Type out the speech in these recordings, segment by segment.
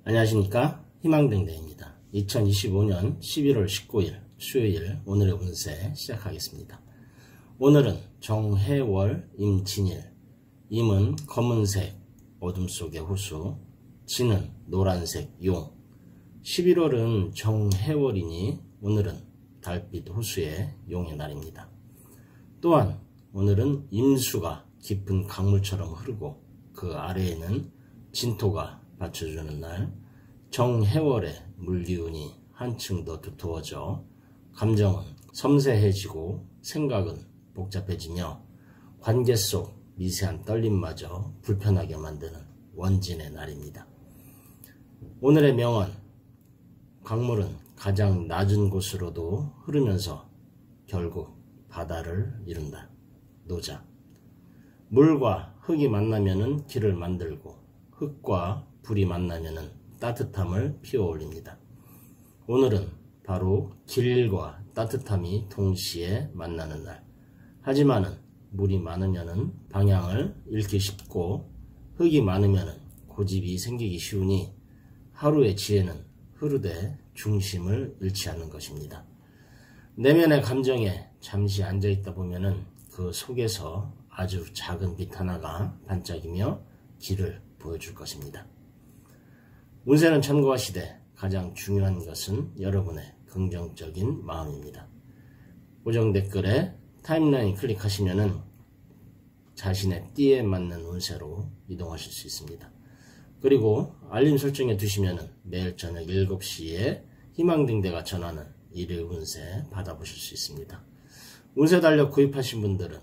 안녕하십니까, 희망댕댕입니다. 2025년 11월 19일 수요일 오늘의 운세 시작하겠습니다. 오늘은 정해월 임진일, 임은 검은색 어둠 속의 호수, 진은 노란색 용. 11월은 정해월이니 오늘은 달빛 호수의 용의 날입니다. 또한 오늘은 임수가 깊은 강물처럼 흐르고 그 아래에는 진토가 받쳐주는 날, 정해월의 물기운이 한층 더 두터워져 감정은 섬세해지고 생각은 복잡해지며 관계 속 미세한 떨림마저 불편하게 만드는 원진의 날입니다. 오늘의 명언, 강물은 가장 낮은 곳으로도 흐르면서 결국 바다를 이룬다. 노자, 물과 흙이 만나면은 길을 만들고 흙과 불이 만나면은 따뜻함을 피어올립니다. 오늘은 바로 길과 따뜻함이 동시에 만나는 날. 하지만은 물이 많으면은 방향을 잃기 쉽고 흙이 많으면은 고집이 생기기 쉬우니 하루의 지혜는 흐르되 중심을 잃지 않는 것입니다. 내면의 감정에 잠시 앉아있다 보면은 그 속에서 아주 작은 빛 하나가 반짝이며 길을 보여줄 것입니다. 운세는 참고하시되 가장 중요한 것은 여러분의 긍정적인 마음입니다. 고정 댓글에 타임라인 클릭하시면은 자신의 띠에 맞는 운세로 이동하실 수 있습니다. 그리고 알림 설정해 두시면은 매일 저녁 7시에 희망등대가 전하는 일일 운세 받아보실 수 있습니다. 운세 달력 구입하신 분들은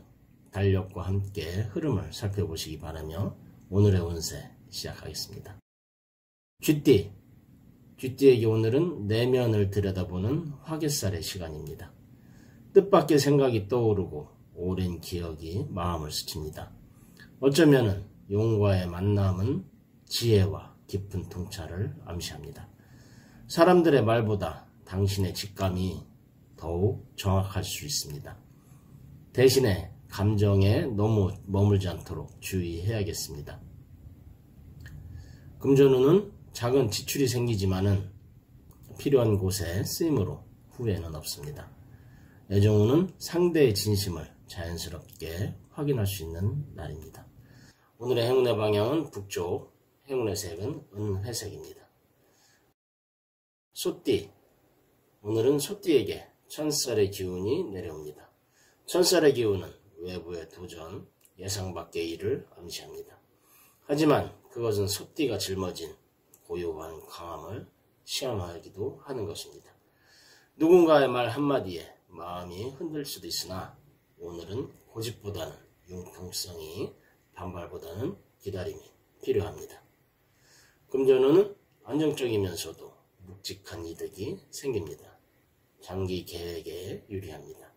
달력과 함께 흐름을 살펴보시기 바라며 오늘의 운세 시작하겠습니다. 쥐띠, 쥐띠에게 오늘은 내면을 들여다보는 화개살의 시간입니다. 뜻밖의 생각이 떠오르고 오랜 기억이 마음을 스칩니다. 어쩌면은 용과의 만남은 지혜와 깊은 통찰을 암시합니다. 사람들의 말보다 당신의 직감이 더욱 정확할 수 있습니다. 대신에 감정에 너무 머물지 않도록 주의해야겠습니다. 금전운은 작은 지출이 생기지만은 필요한 곳에 쓰임으로 후회는 없습니다. 애정운은 상대의 진심을 자연스럽게 확인할 수 있는 날입니다. 오늘의 행운의 방향은 북쪽, 행운의 색은 은회색입니다. 소띠, 오늘은 소띠에게 천살의 기운이 내려옵니다. 천살의 기운은 외부의 도전, 예상 밖의 일을 암시합니다. 하지만 그것은 소띠가 짊어진 고요한 강함을 시험하기도 하는 것입니다. 누군가의 말 한마디에 마음이 흔들 수도 있으나 오늘은 고집보다는 융통성이, 반발보다는 기다림이 필요합니다. 금전운은 안정적이면서도 묵직한 이득이 생깁니다. 장기 계획에 유리합니다.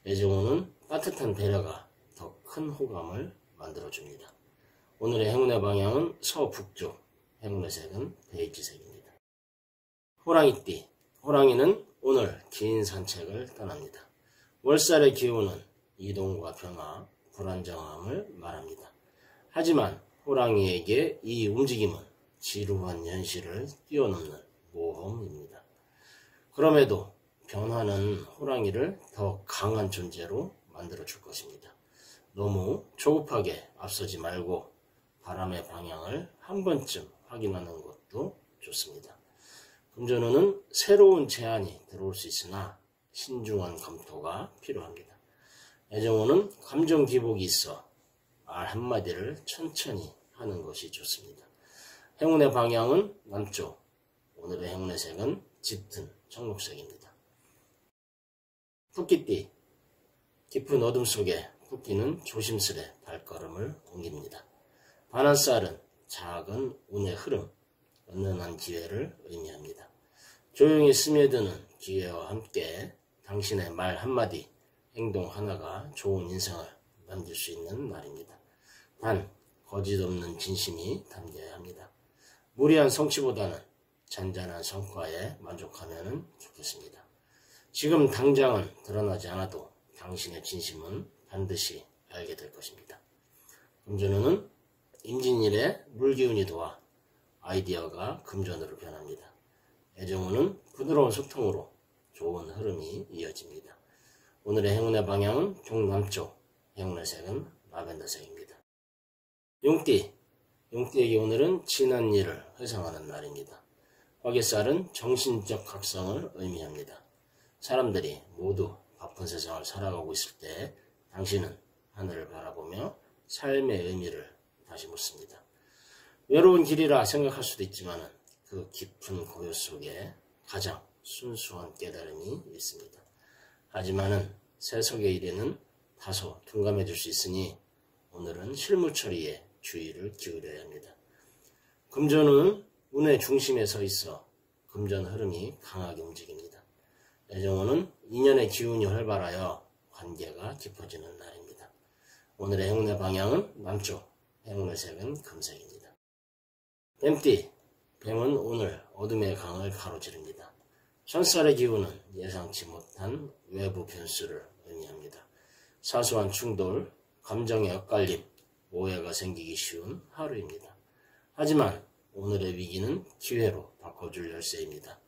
애정운은 따뜻한 배려가 더 큰 호감을 만들어줍니다. 오늘의 행운의 방향은 서북쪽, 행운의 색은 베이지색입니다. 호랑이띠, 호랑이는 오늘 긴 산책을 떠납니다. 월살의 기운은 이동과 변화, 불안정함을 말합니다. 하지만 호랑이에게 이 움직임은 지루한 현실을 뛰어넘는 모험입니다. 그럼에도 변화는 호랑이를 더 강한 존재로 만들어줄 것입니다. 너무 조급하게 앞서지 말고 바람의 방향을 한 번쯤 확인하는 것도 좋습니다. 금전운은 새로운 제안이 들어올 수 있으나 신중한 검토가 필요합니다. 애정운은 감정 기복이 있어 말 한마디를 천천히 하는 것이 좋습니다. 행운의 방향은 남쪽, 오늘의 행운의 색은 짙은 청록색입니다. 토끼띠, 깊은 어둠 속에 토끼는 조심스레 발걸음을 옮깁니다. 바나쌀은 작은 운의 흐름, 은은한 기회를 의미합니다. 조용히 스며드는 기회와 함께 당신의 말 한마디, 행동 하나가 좋은 인상을 남길 수 있는 날입니다. 단, 거짓 없는 진심이 담겨야 합니다. 무리한 성취보다는 잔잔한 성과에 만족하면 좋겠습니다. 지금 당장은 드러나지 않아도 당신의 진심은 반드시 알게 될 것입니다. 금전운은 임진일에 물기운이 도와 아이디어가 금전으로 변합니다. 애정운은 부드러운 소통으로 좋은 흐름이 이어집니다. 오늘의 행운의 방향은 동남쪽, 행운의 색은 라벤더색입니다. 용띠, 용띠에게 오늘은 지난 일을 회상하는 날입니다. 화개살은 정신적 각성을 의미합니다. 사람들이 모두 바쁜 세상을 살아가고 있을 때 당신은 하늘을 바라보며 삶의 의미를 다시 묻습니다. 외로운 길이라 생각할 수도 있지만 그 깊은 고요 속에 가장 순수한 깨달음이 있습니다. 하지만은 세속의 일에는 다소 둔감해질 수 있으니 오늘은 실무 처리에 주의를 기울여야 합니다. 금전운은 운의 중심에 서 있어 금전 흐름이 강하게 움직입니다. 애정운은 인연의 기운이 활발하여 관계가 깊어지는 날입니다. 오늘의 행운의 방향은 남쪽, 행운의 색은 금색입니다. 뱀띠, 뱀은 오늘 어둠의 강을 가로지릅니다. 천살의 기운은 예상치 못한 외부 변수를 의미합니다. 사소한 충돌, 감정의 엇갈림, 오해가 생기기 쉬운 하루입니다. 하지만 오늘의 위기는 기회로 바꿔줄 열쇠입니다.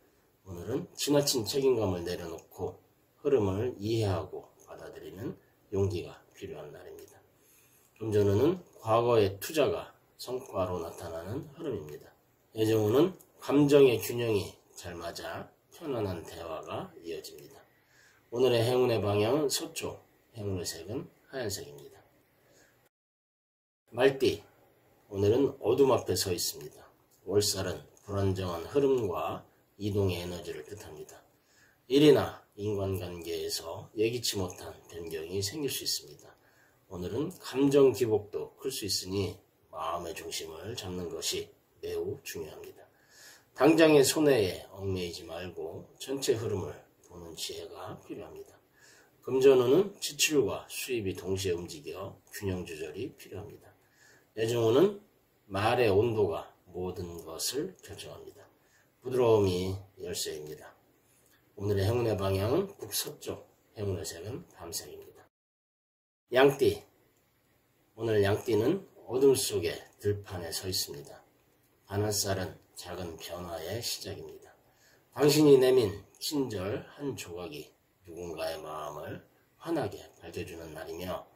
오늘은 지나친 책임감을 내려놓고 흐름을 이해하고 받아들이는 용기가 필요한 날입니다. 금전운은 과거의 투자가 성과로 나타나는 흐름입니다. 애정운은 감정의 균형이 잘 맞아 편안한 대화가 이어집니다. 오늘의 행운의 방향은 서쪽, 행운의 색은 하얀색입니다. 말띠, 오늘은 어둠 앞에 서 있습니다. 월살은 불안정한 흐름과 이동의 에너지를 뜻합니다. 일이나 인간관계에서 예기치 못한 변경이 생길 수 있습니다. 오늘은 감정 기복도 클 수 있으니 마음의 중심을 잡는 것이 매우 중요합니다. 당장의 손해에 얽매이지 말고 전체 흐름을 보는 지혜가 필요합니다. 금전운은 지출과 수입이 동시에 움직여 균형 조절이 필요합니다. 애정운은 말의 온도가 모든 것을 결정합니다. 부드러움이 열쇠입니다. 오늘의 행운의 방향은 북서쪽, 행운의 색은 밤색입니다. 양띠, 오늘 양띠는 어둠 속의 들판에 서 있습니다. 반환살은 작은 변화의 시작입니다. 당신이 내민 친절 한 조각이 누군가의 마음을 환하게 밝혀주는 날이며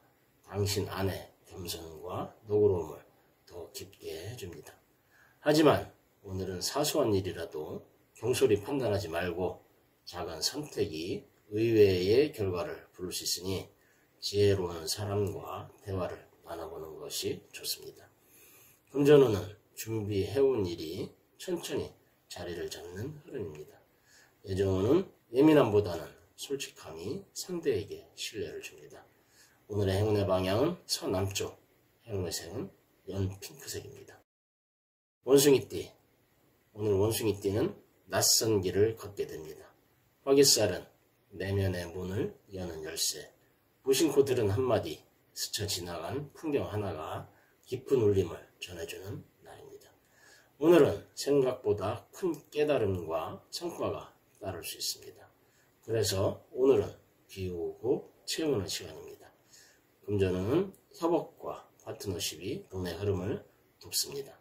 당신 안의 겸손과 노고로움을 더 깊게 해줍니다. 하지만 오늘은 사소한 일이라도 경솔히 판단하지 말고 작은 선택이 의외의 결과를 부를 수 있으니 지혜로운 사람과 대화를 나눠보는 것이 좋습니다. 금전운은 준비해온 일이 천천히 자리를 잡는 흐름입니다. 애정운은 예민함보다는 솔직함이 상대에게 신뢰를 줍니다. 오늘의 행운의 방향은 서남쪽, 행운의 색은 연 핑크색입니다. 원숭이띠, 오늘 원숭이띠는 낯선 길을 걷게 됩니다. 화개살은 내면의 문을 여는 열쇠, 무심코 들은 한마디, 스쳐 지나간 풍경 하나가 깊은 울림을 전해주는 날입니다. 오늘은 생각보다 큰 깨달음과 성과가 따를 수 있습니다. 그래서 오늘은 비우고 채우는 시간입니다. 금전운은 협업과 파트너십이 운의 흐름을 돕습니다.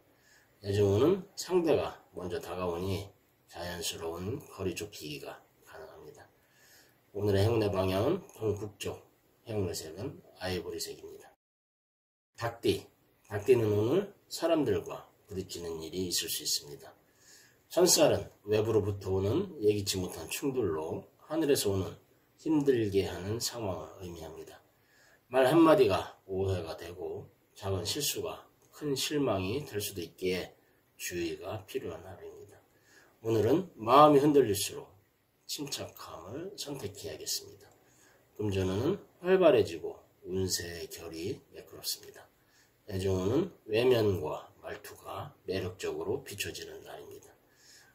애정운은 상대가 먼저 다가오니 자연스러운 거리 좁히기가 가능합니다. 오늘의 행운의 방향은 동북쪽, 행운의 색은 아이보리색입니다. 닭띠, 닭띠는 오늘 사람들과 부딪히는 일이 있을 수 있습니다. 천살은 외부로부터 오는 예기치 못한 충돌로 하늘에서 오는 힘들게 하는 상황을 의미합니다. 말 한마디가 오해가 되고 작은 실수가 큰 실망이 될 수도 있기에 주의가 필요한 하루입니다. 오늘은 마음이 흔들릴수록 침착함을 선택해야겠습니다. 금전운은 활발해지고 운세의 결이 매끄럽습니다. 애정운은 외면과 말투가 매력적으로 비춰지는 날입니다.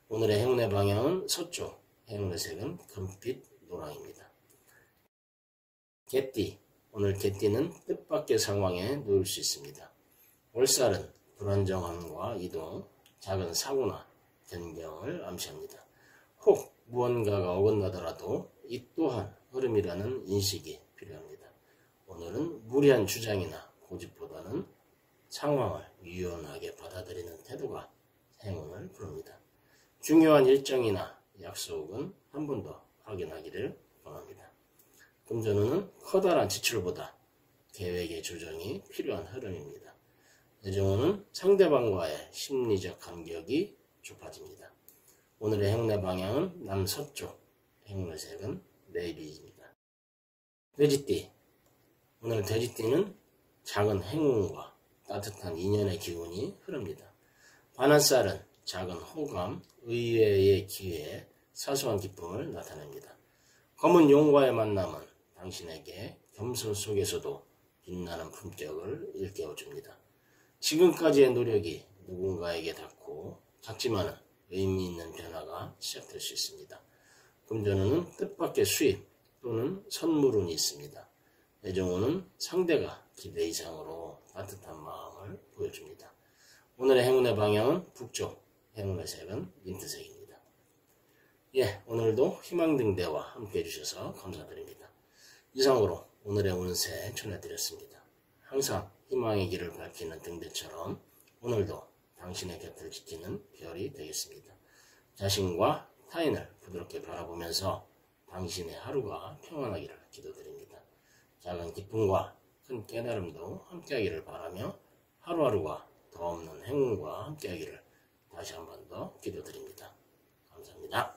오늘의 행운의 방향은 서쪽, 행운의 색은 금빛 노랑입니다. 개띠, 오늘 개띠는 뜻밖의 상황에 놓일 수 있습니다. 월살은 불안정함과 이동, 작은 사고나 변경을 암시합니다. 혹 무언가가 어긋나더라도 이 또한 흐름이라는 인식이 필요합니다. 오늘은 무리한 주장이나 고집보다는 상황을 유연하게 받아들이는 태도가 행운을 부릅니다. 중요한 일정이나 약속은 한 번 더 확인하기를 권합니다. 금전운은 커다란 지출보다 계획의 조정이 필요한 흐름입니다. 애정운은 상대방과의 심리적 간격이 좁아집니다. 오늘의 행운의 방향은 남서쪽, 행운의 색은 네이비입니다. 돼지띠. 오늘 돼지띠는 작은 행운과 따뜻한 인연의 기운이 흐릅니다. 바나쌀은 작은 호감, 의외의 기회에 사소한 기쁨을 나타냅니다. 검은 용과의 만남은 당신에게 겸손 속에서도 빛나는 품격을 일깨워줍니다. 지금까지의 노력이 누군가에게 닿고 작지만은 의미 있는 변화가 시작될 수 있습니다. 금전운은 뜻밖의 수입 또는 선물운이 있습니다. 애정운은 상대가 기대 이상으로 따뜻한 마음을 보여줍니다. 오늘의 행운의 방향은 북쪽, 행운의 색은 민트색입니다. 오늘도 희망등대와 함께 해주셔서 감사드립니다. 이상으로 오늘의 운세 전해드렸습니다. 항상 희망의 길을 밝히는 등대처럼 오늘도 당신의 곁을 지키는 별이 되겠습니다. 자신과 타인을 부드럽게 바라보면서 당신의 하루가 평안하기를 기도드립니다. 작은 기쁨과 큰 깨달음도 함께하기를 바라며 하루하루가 더 없는 행운과 함께하기를 다시 한 번 더 기도드립니다. 감사합니다.